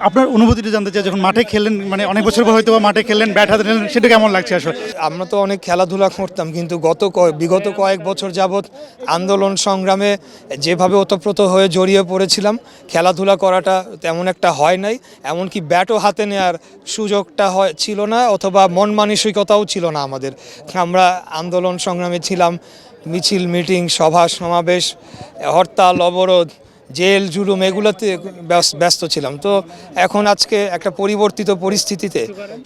আপনার অনুভূতিটা জানতে চাই, যখন মাঠে খেললেন, মানে অনেক বছর পর হয়তো মাঠে খেললেন, ব্যাট হাতে নিলেন, সেটা কেমন লাগছে আসলে? আমরা তো অনেক খেলাধুলা করতাম, কিন্তু বিগত কয়েক বছর যাবৎ আন্দোলন সংগ্রামে যেভাবে ওতপ্রোত হয়ে জড়িয়ে পড়েছিলাম, খেলাধুলা করাটা তেমন একটা হয় নাই। এমনকি ব্যাটও হাতে নেওয়ার সুযোগটা ছিল না, অথবা মন মানসিকতাও ছিল না আমাদের। আমরা আন্দোলন সংগ্রামে ছিলাম, মিছিল, মিটিং, সভা সমাবেশ, হরতাল, অবরোধ, জেল, জুলুম, এগুলোতে ব্যস্ত ছিলাম। তো এখন আজকে একটা পরিবর্তিত পরিস্থিতিতে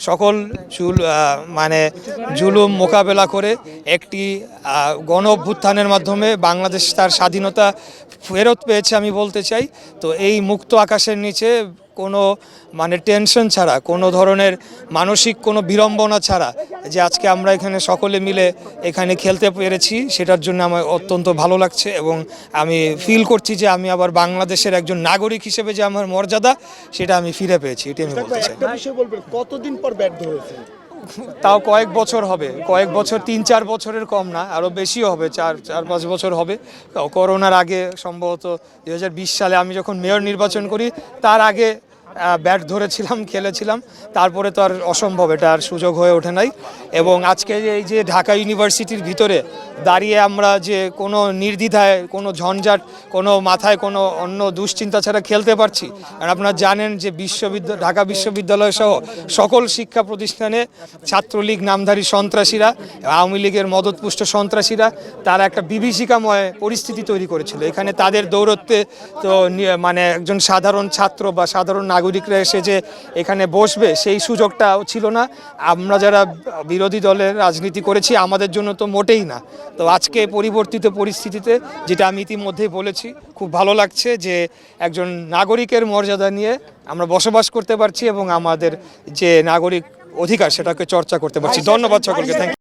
সকল জুলুম মোকাবেলা করে একটি গণ অভ্যুত্থানের মাধ্যমে বাংলাদেশ তার স্বাধীনতা ফেরত পেয়েছে আমি বলতে চাই। তো এই মুক্ত আকাশের নিচে কোনো টেনশন ছাড়া, কোনো ধরনের মানসিক কোনো বিড়ম্বনা ছাড়া যে আজকে আমরা এখানে সকলে মিলে এখানে খেলতে পেরেছি, সেটার জন্য আমার অত্যন্ত ভালো লাগছে। এবং আমি ফিল করছি যে আমি আবার বাংলাদেশের একজন নাগরিক হিসেবে যে আমার মর্যাদা, সেটা আমি ফিরে পেয়েছি, এটি আমি বলতে চাই। কতদিন পর ব্যাট ধরেছে? তাও কয়েক বছর হবে, কয়েক বছর, 3-4 বছরের কম না, আরও বেশিও হবে, 4-5 বছর হবে। করোনার আগে সম্ভবত 2020 সালে আমি যখন মেয়র নির্বাচন করি, তার আগে ব্যাট ধরেছিলাম, খেলেছিলাম। তারপরে তো আর অসম্ভব, এটা আর সুযোগ হয়ে ওঠে নাই। এবং আজকে এই যে ঢাকা ইউনিভার্সিটির ভিতরে দাঁড়িয়ে আমরা যে কোনো নির্দ্বিধায়, কোনো ঝঞ্ঝাট, কোনো মাথায় কোনো অন্য দুশ্চিন্তা ছাড়া খেলতে পারছি। আর আপনারা জানেন যে ঢাকা বিশ্ববিদ্যালয় সহ সকল শিক্ষা প্রতিষ্ঠানে ছাত্রলীগ নামধারী সন্ত্রাসীরা, আওয়ামী লীগের মদতপুষ্ট সন্ত্রাসীরা, তারা একটা বিভীষিকাময় পরিস্থিতি তৈরি করেছিল। এখানে তাদের দৌরত্বে তো একজন সাধারণ ছাত্র বা সাধারণ নাগরিকরা এসে যে এখানে বসবে, সেই সুযোগটাও ছিল না। আমরা যারা বিরোধী দলের রাজনীতি করেছি, আমাদের জন্য তো মোটেই না। তো আজকে পরিবর্তিত পরিস্থিতিতে, যেটা আমি ইতিমধ্যেই বলেছি, খুব ভালো লাগছে যে একজন নাগরিকের মর্যাদা নিয়ে আমরা বসবাস করতে পারছি এবং আমাদের যে নাগরিক অধিকার, সেটাকে চর্চা করতে পারছি। ধন্যবাদ সকলকে। Thank you.